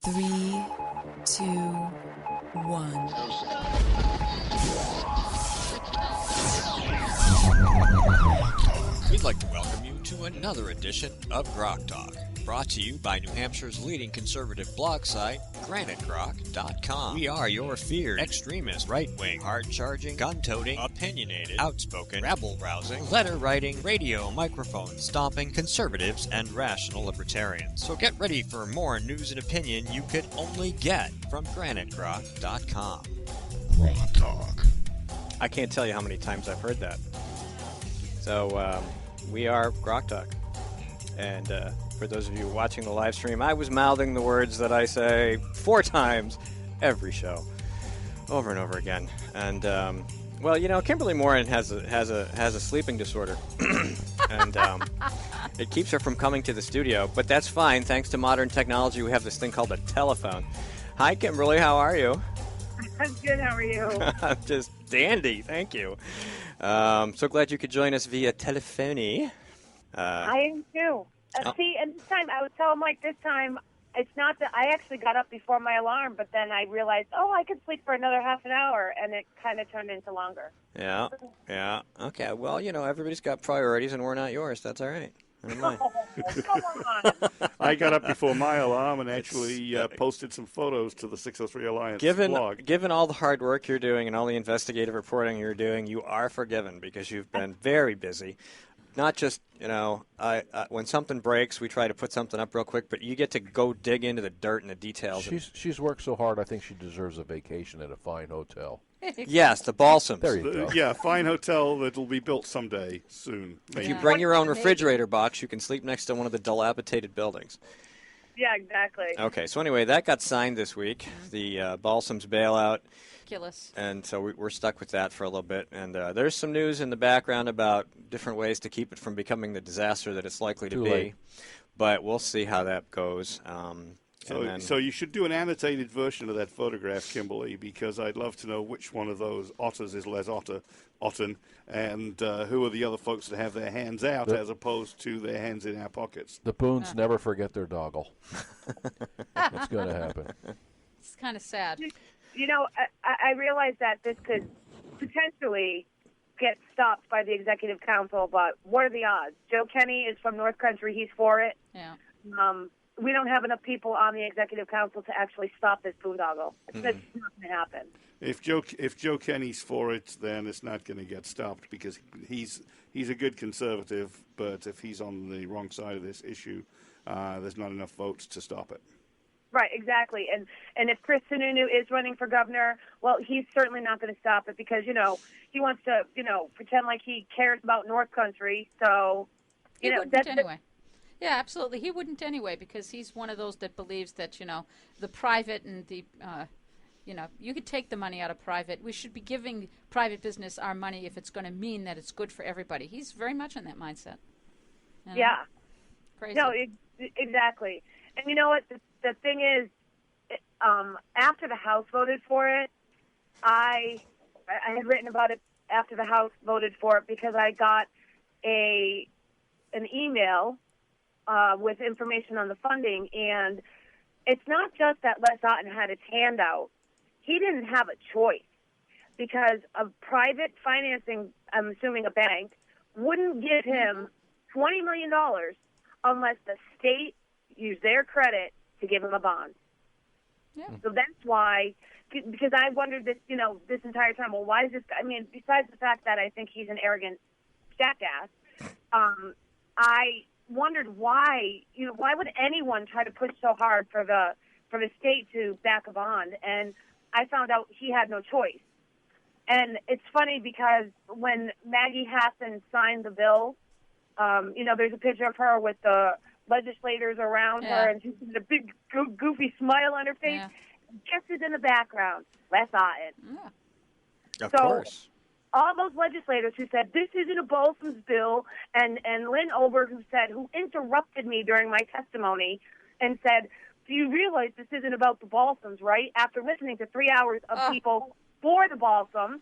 3, 2, 1. We'd like to welcome you to another edition of Grok Talk, brought to you by New Hampshire's leading conservative blog site, granitegrok.com. We are your feared, extremist, right-wing, hard-charging, gun-toting, opinionated, outspoken, rabble-rousing, letter-writing, radio microphone stomping conservatives and rational libertarians. So get ready for more news and opinion you could only get from granitegrok.com. Grok Talk. I can't tell you how many times I've heard that. So we are Grok Talk. And for those of you watching the live stream, I was mouthing the words that I say 4 times every show, over and over again. And well, you know, Kimberly Morin has a sleeping disorder, and it keeps her from coming to the studio. But that's fine. Thanks to modern technology, we have this thing called a telephone. Hi, Kimberly. How are you? I'm good. How are you? I'm just dandy. Thank you. So glad you could join us via telephony. I am too. See, and this time, I was telling Mike, this time, it's not that I actually got up before my alarm, but then I realized, I could sleep for another half an hour, and it kind of turned into longer. Yeah. Okay, well, you know, everybody's got priorities, and we're not yours. That's all right. Never mind. Come on. I got up before my alarm and actually posted some photos to the 603 Alliance blog. Given all the hard work you're doing and all the investigative reporting you're doing, you are forgiven because you've been very busy. Not just, you know, when something breaks, we try to put something up real quick, but you get to go dig into the dirt and the details. She's worked so hard, I think she deserves a vacation at a fine hotel. Yes, the Balsams. There you go. Yeah, fine hotel that'll be built someday soon. If you bring your own refrigerator box, you can sleep next to one of the dilapidated buildings. Yeah, exactly. Okay, so anyway, that got signed this week, the Balsams bailout. Ridiculous. And so we're stuck with that for a little bit. And there's some news in the background about different ways to keep it from becoming the disaster that it's likely to be. But we'll see how that goes. So you should do an annotated version of that photograph, Kimberly, because I'd love to know which one of those otters is Les Otten, and who are the other folks that have their hands out as opposed to their hands in our pockets. The Boons never forget their doggle. It's going to happen. It's kind of sad. You know, I realized that this could potentially get stopped by the executive council, but what are the odds? Joe Kenny is from North Country. He's for it. Yeah. We don't have enough people on the executive council to actually stop this boondoggle. It's not going to happen. If Joe Kenny's for it, then it's not going to get stopped because he's a good conservative. But if he's on the wrong side of this issue, there's not enough votes to stop it. Right, exactly. And if Chris Sununu is running for governor, well, he's certainly not going to stop it because, you know, he wants to, you know, pretend like he cares about North Country. So, He wouldn't anyway. Yeah, absolutely. He wouldn't anyway because he's one of those that believes that, you know, the private and the, you know, you could take the money out of private. We should be giving private business our money if it's going to mean that it's good for everybody. He's very much in that mindset. You know? Yeah. Crazy. No, exactly. And you know what? The thing is, after the House voted for it, I had written about it after the House voted for it because I got an email with information on the funding, and it's not just that Les Otten had his hand out. He didn't have a choice because of private financing, I'm assuming a bank, wouldn't give him $20 million unless the state used their credit to give him a bond. Yeah. So that's why, because I wondered this, you know, this entire time, well, why is this, I mean, besides the fact that I think he's an arrogant jackass, I wondered why, you know, why would anyone try to push so hard for the state to back a bond? And I found out he had no choice. And it's funny because when Maggie Hassan signed the bill, you know, there's a picture of her with the legislators around her, and she's got a big, goofy smile on her face. Yeah. Guess who's in the background? Les Otten. Of course. All those legislators who said, this isn't a Balsams bill, and Lynn Ober, who interrupted me during my testimony and said, do you realize this isn't about the Balsams, right? After listening to 3 hours of people for the Balsams,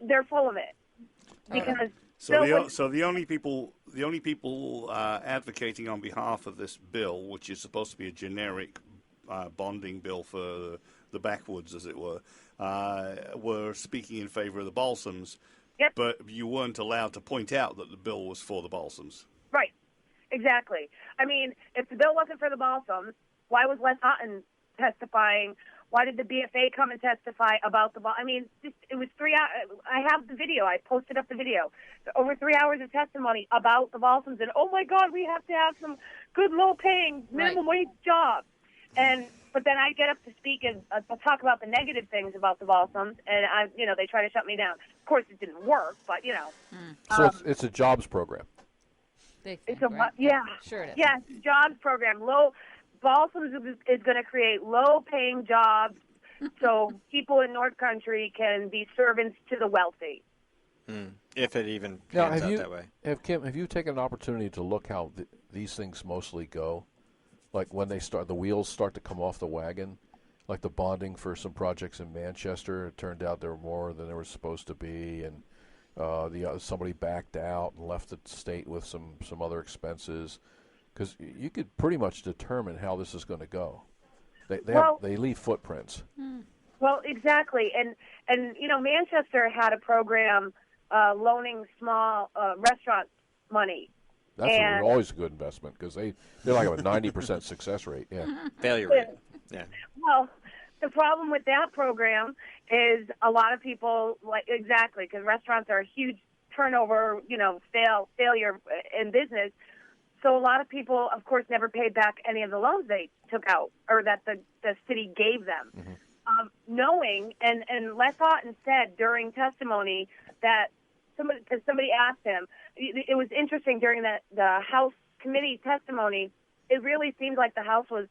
they're full of it. Because So the only people advocating on behalf of this bill, which is supposed to be a generic bonding bill for the backwoods, as it were speaking in favor of the balsams. Yep. But you weren't allowed to point out that the bill was for the balsams. Right. Exactly. I mean, if the bill wasn't for the balsams, why was Les Houghton testifying? Why did the BFA come and testify about the I mean, it was 3 hours. I have the video. I posted up the video. Over 3 hours of testimony about the balsams. And, oh, my God, we have to have some good, low-paying, minimum wage jobs. But then I get up to speak and talk about the negative things about the balsams, and they try to shut me down. Of course, it didn't work, but So it's a jobs program. Yeah, sure it is. Yes, jobs program. Balsams is going to create low-paying jobs, so people in North Country can be servants to the wealthy. If it even pans out that way. Kim, have you taken an opportunity to look how these things mostly go? Like when the wheels start to come off the wagon, like the bonding for some projects in Manchester, it turned out there were more than there was supposed to be, and somebody backed out and left the state with some other expenses, because you could pretty much determine how this is going to go. They leave footprints. Well, exactly, and Manchester had a program loaning small restaurant money. That's always a good investment because they're like a 90% success rate. Yeah, failure rate. Yeah. Well, the problem with that program is a lot of people because restaurants are a huge turnover, failure in business. So a lot of people, of course, never paid back any of the loans they took out or that the city gave them. Mm-hmm. Knowing, and Les Houghton said during testimony that somebody asked him, it was interesting during the House committee testimony, it really seemed like the House was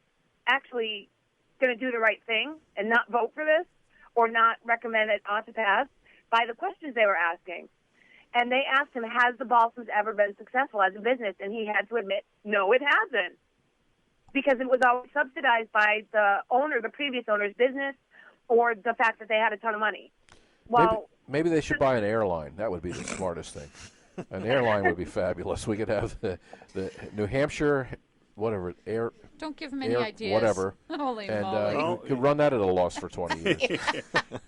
actually going to do the right thing and not vote for this or not recommend it ought to pass by the questions they were asking. And they asked him, has the balsams ever been successful as a business? And he had to admit, no, it hasn't. Because it was always subsidized by the previous owner's business or the fact that they had a ton of money. Well, maybe they should buy an airline. That would be the smartest thing. An airline would be fabulous. We could have the New Hampshire, whatever, Don't give them any ideas. Whatever. Holy and moly. you could run that at a loss for 20 years.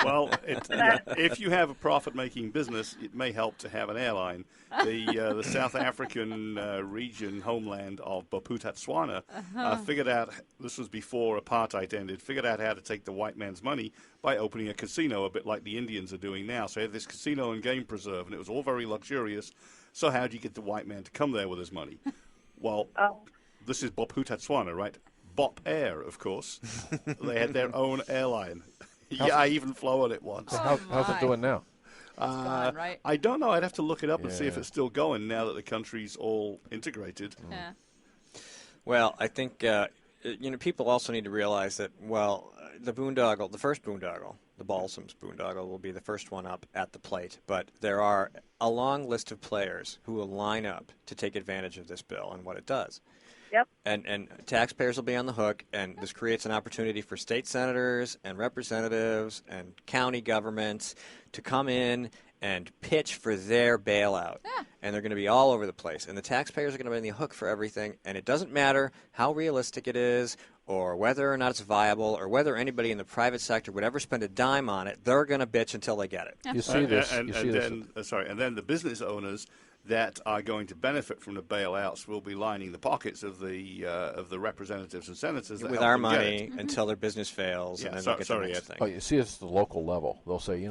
Well, if you have a profit-making business, it may help to have an airline. The South African region, homeland of Bophuthatswana, figured out, this was before apartheid ended, figured out how to take the white man's money by opening a casino, a bit like the Indians are doing now. So they had this casino and game preserve, and it was all very luxurious. So how do you get the white man to come there with his money? Well, this is Bophuthatswana, right? Bop Air, of course. They had their own airline. I even flew on it once. How's it doing now? It's gone, right? I don't know. I'd have to look it up and see if it's still going now that the country's all integrated. Yeah. Well, I think people also need to realize that the Boondoggle, the first Boondoggle, the Balsams Boondoggle, will be the first one up at the plate. But there are a long list of players who will line up to take advantage of this bill and what it does. Yep. And taxpayers will be on the hook, and this creates an opportunity for state senators and representatives and county governments to come in and pitch for their bailout. Yeah. And they're going to be all over the place. And the taxpayers are going to be on the hook for everything, and it doesn't matter how realistic it is or whether or not it's viable or whether anybody in the private sector would ever spend a dime on it. They're going to bitch until they get it. Yeah. You see this. And then the business owners that are going to benefit from the bailouts will be lining the pockets of the representatives and senators that with help our them money get it. until their business fails, and then they get the next thing. Oh, you see this at the local level. They'll say,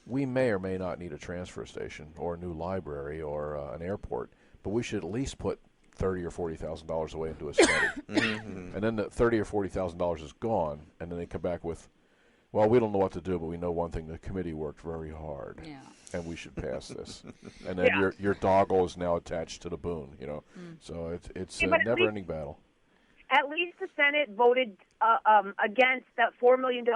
we may or may not need a transfer station or a new library or an airport, but we should at least put $30,000 or $40,000 away into a study. And then the $30,000 or $40,000 is gone, and then they come back with, well, we don't know what to do, but we know one thing: the committee worked very hard, and we should pass this. And then your doggle is now attached to the Boon, So it's a never-ending battle. At least the Senate voted against that $4 million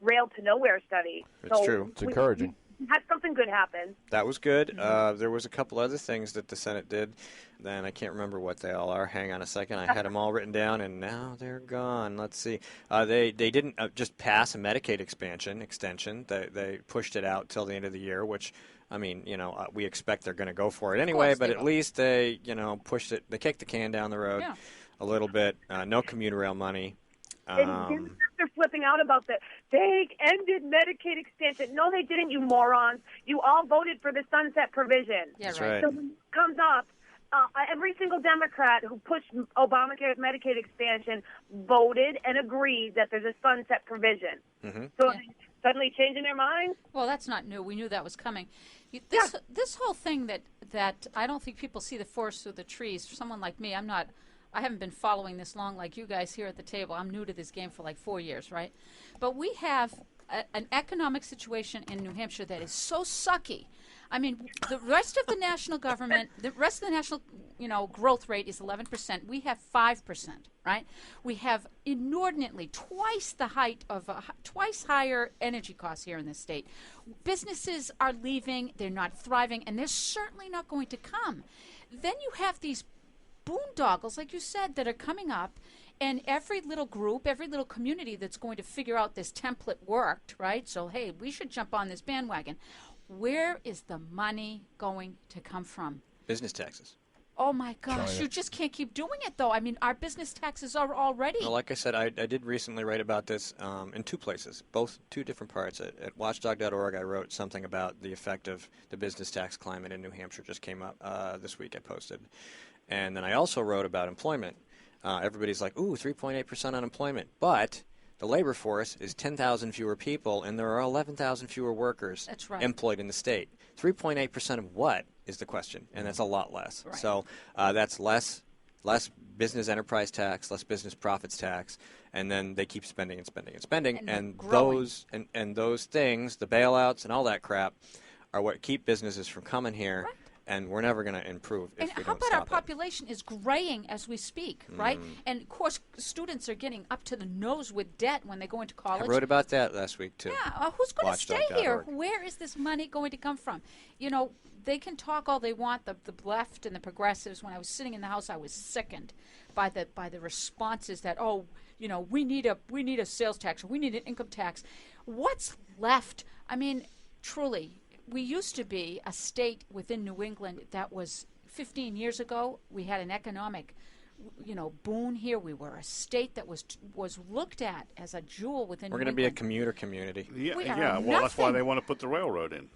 rail to nowhere study. It's true. It's encouraging. Had something good happen. That was good. There was a couple other things that the Senate did. Then I can't remember what they all are. Hang on a second. I had them all written down, and now they're gone. Let's see. They didn't just pass a Medicaid extension. They pushed it out till the end of the year, which I mean, we expect they're going to go for it anyway, but at least they, pushed it. They kicked the can down the road a little bit. No commuter rail money. And they're flipping out about that. They ended Medicaid extension. No, they didn't, you morons. You all voted for the sunset provision. Yeah, That's right. So when it comes up, every single Democrat who pushed Obamacare's Medicaid expansion voted and agreed that there's a sunset provision. Mm-hmm. So suddenly changing their minds? Well, that's not new. We knew that was coming. This whole thing that I don't think people see the forest through the trees. For someone like me, I haven't been following this long like you guys here at the table. I'm new to this game for like 4 years, right? But we have an economic situation in New Hampshire that is so sucky. I mean, the rest of the national government, the rest of the national, growth rate is 11%. We have 5%, right? We have inordinately twice higher energy costs here in this state. Businesses are leaving, they're not thriving, and they're certainly not going to come. Then you have these boondoggles, like you said, that are coming up, and every little group, every little community that's going to figure out this template worked, right? So, hey, we should jump on this bandwagon. Where is the money going to come from? Business taxes. Oh, my gosh. China. You just can't keep doing it, though. I mean, our business taxes are already. Well, like I said, I did recently write about this in two places, two different parts. At watchdog.org, I wrote something about the effect of the business tax climate in New Hampshire. Just came up this week. I posted. And then I also wrote about employment. Everybody's like, ooh, 3.8% unemployment. But the labor force is 10,000 fewer people, and there are 11,000 fewer workers employed in the state. 3.8% of what is the question? And that's a lot less. Right. So that's less business enterprise tax, less business profits tax, and then they keep spending and spending and spending. And those things, the bailouts and all that crap, are what keep businesses from coming here. Right. And we're never going to improve if we don't stop it. And how about our population is graying as we speak, right? And, of course, students are getting up to the nose with debt when they go into college. I wrote about that last week, too. Yeah, who's going to stay here? Where is this money going to come from? They can talk all they want, the left and the progressives. When I was sitting in the House, I was sickened by the responses that, we need a sales tax, or we need an income tax. What's left? I mean, truly, we used to be a state within New England that was 15 years ago. We had an economic, boon here. We were a state that was looked at as a jewel within. We're going to be a commuter community. Yeah. Well, that's why they want to put the railroad in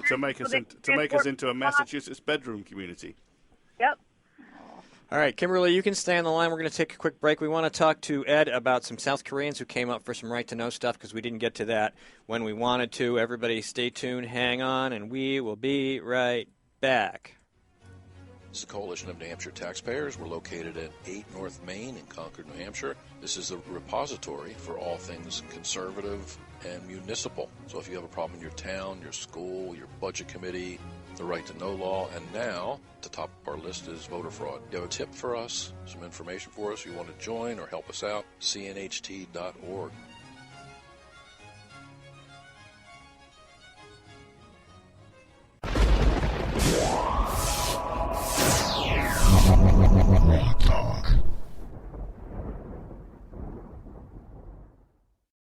to make us into a Massachusetts bedroom community. Yep. All right, Kimberly, you can stay on the line. We're going to take a quick break. We want to talk to Ed about some South Koreans who came up for some right-to-know stuff because we didn't get to that when we wanted to. Everybody stay tuned, hang on, and we will be right back. This is the Coalition of New Hampshire Taxpayers. We're located at 8 North Main in Concord, New Hampshire. This is the repository for all things conservative and municipal. So if you have a problem in your town, your school, your budget committee, the right to know law, and now at the top of our list is voter fraud. You have a tip for us, some information for us, you want to join or help us out, cnht.org.